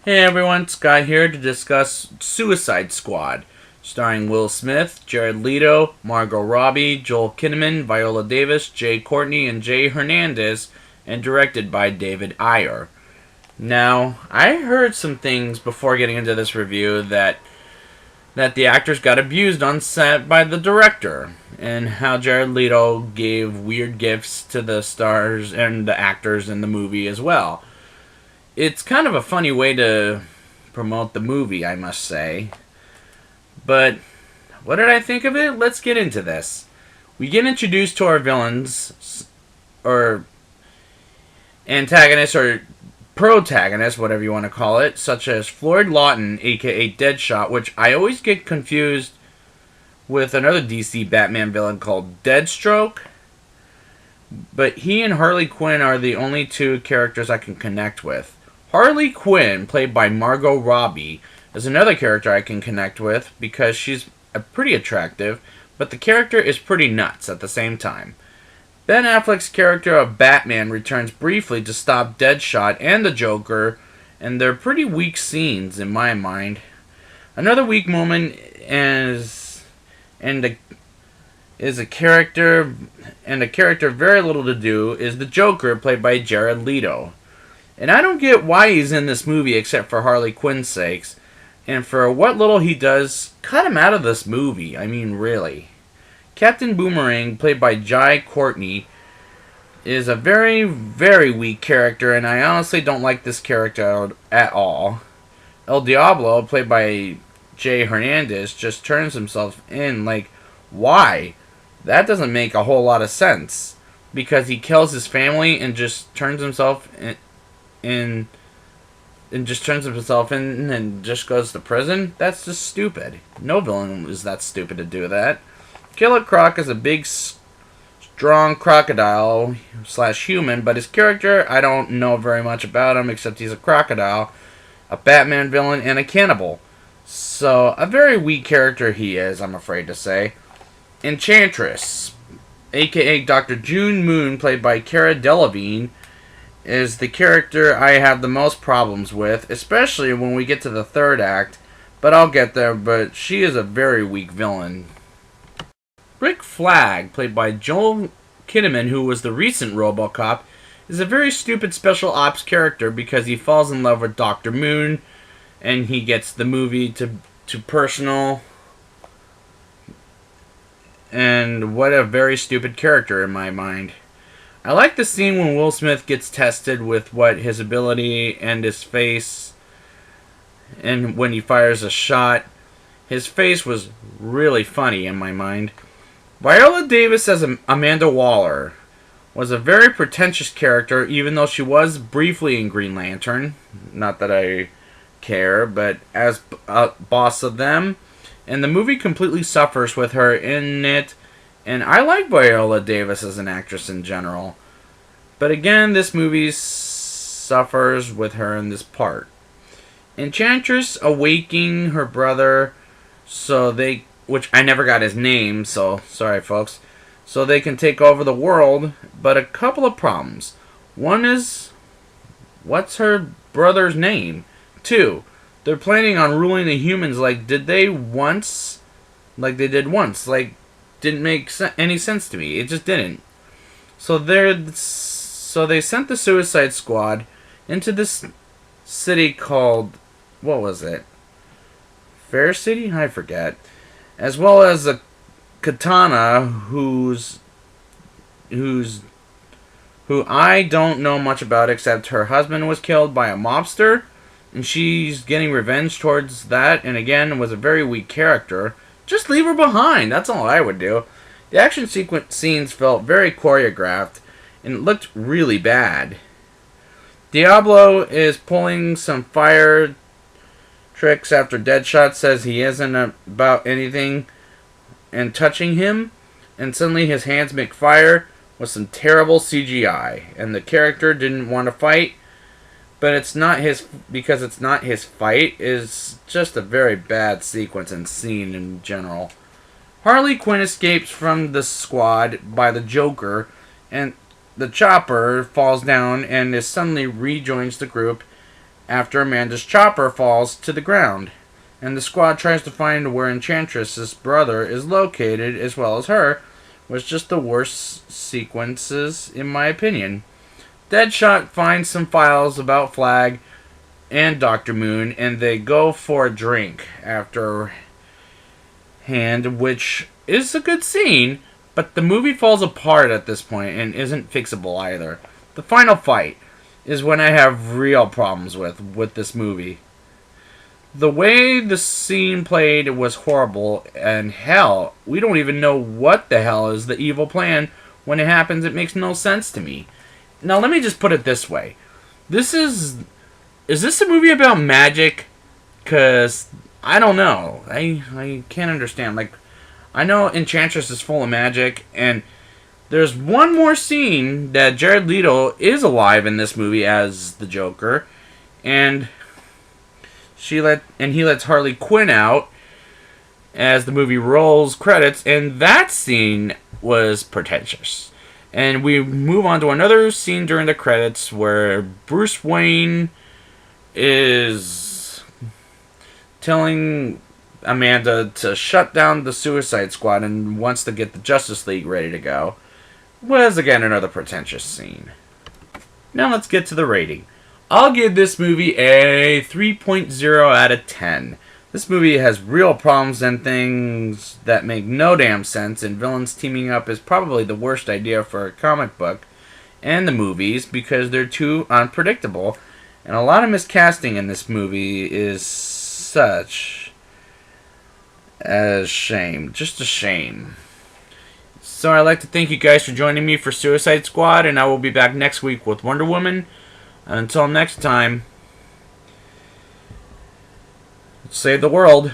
Hey everyone, Scott here to discuss Suicide Squad, starring Will Smith, Jared Leto, Margot Robbie, Joel Kinnaman, Viola Davis, Jay Courtney, and Jay Hernandez, and directed by David Ayer. Now, I heard some things before getting into this review that the actors got abused on set by the director, and how Jared Leto gave weird gifts to the stars and the actors in the movie as well. It's kind of a funny way to promote the movie, I must say. But what did I think of it? Let's get into this. We get introduced to our villains, or antagonists, or protagonists, whatever you want to call it, such as Floyd Lawton, aka Deadshot, which I always get confused with another DC Batman villain called Deathstroke. But he and Harley Quinn are the only two characters I can connect with. Harley Quinn, played by Margot Robbie, is another character I can connect with because she's pretty attractive, but the character is pretty nuts at the same time. Ben Affleck's character of Batman returns briefly to stop Deadshot and the Joker, and they're pretty weak scenes in my mind. Another weak moment is a character very little to do is the Joker, played by Jared Leto. And I don't get why he's in this movie except for Harley Quinn's sakes. And for what little he does, cut him out of this movie. I mean, really. Captain Boomerang, played by Jai Courtney, is a very, very weak character, and I honestly don't like this character at all. El Diablo, played by Jay Hernandez, just turns himself in. Like, why? That doesn't make a whole lot of sense. Because he kills his family and just turns himself in and just turns himself in and just goes to prison. That's just stupid. No villain is that stupid to do that. Killer Croc is a big, strong crocodile slash human, but his character, I don't know very much about him except he's a crocodile, a Batman villain, and a cannibal. So, a very weak character he is, I'm afraid to say. Enchantress, aka Dr. June Moon, played by Cara Delevingne, is the character I have the most problems with, especially when we get to the third act, but I'll get there. But she is a very weak villain. Rick Flag, played by Joel Kinnaman, who was the recent RoboCop, is a very stupid special ops character because he falls in love with Dr. Moon, and he gets the movie to personal. And what a very stupid character in my mind. I like the scene when Will Smith gets tested with what his ability and his face, and when he fires a shot, his face was really funny in my mind. Viola Davis as Amanda Waller was a very pretentious character, even though she was briefly in Green Lantern. Not that I care, but as boss of them. And the movie completely suffers with her in it. And I like Viola Davis as an actress in general. But again, this movie suffers with her in this part. Enchantress awaking her brother, which I never got his name, so sorry folks, so they can take over the world, but a couple of problems. One is, what's her brother's name? Two, they're planning on ruling the humans like they did once. Like, didn't make any sense to me. It just didn't. So they sent the Suicide Squad into this city called, what was it? Fair City? I forget. As well as a Katana who I don't know much about except her husband was killed by a mobster, and she's getting revenge towards that, and again was a very weak character. Just leave her behind. That's all I would do. The action sequence scenes felt very choreographed, and it looked really bad. Diablo is pulling some fire tricks after Deadshot says he isn't about anything and touching him, and suddenly his hands make fire with some terrible CGI, and the character didn't want to fight, but it's not his fight. Is just a very bad sequence and scene in general. Harley Quinn escapes from the squad by the Joker, and the chopper falls down and suddenly rejoins the group after Amanda's chopper falls to the ground, and the squad tries to find where Enchantress's brother is located as well as her, was just the worst sequences in my opinion. Deadshot finds some files about Flag and Dr. Moon, and they go for a drink after hand, which is a good scene, but the movie falls apart at this point and isn't fixable either. The final fight is when I have real problems with this movie. The way the scene played was horrible, and hell, we don't even know what the hell is the evil plan. When it happens, it makes no sense to me. Now, let me just put it this way. Is this a movie about magic? Because I don't know. I can't understand. Like, I know Enchantress is full of magic, and there's one more scene that Jared Leto is alive in this movie as the Joker, and he lets Harley Quinn out as the movie rolls credits, and that scene was pretentious. And we move on to another scene during the credits where Bruce Wayne is telling Amanda to shut down the Suicide Squad and wants to get the Justice League ready to go. Was again another pretentious scene. Now let's get to the rating. I'll give this movie a 3.0 out of 10. This movie has real problems and things that make no damn sense, and villains teaming up is probably the worst idea for a comic book and the movies because they're too unpredictable, and a lot of miscasting in this movie is such a shame. Just a shame. So I'd like to thank you guys for joining me for Suicide Squad, and I will be back next week with Wonder Woman. Until next time, save the world.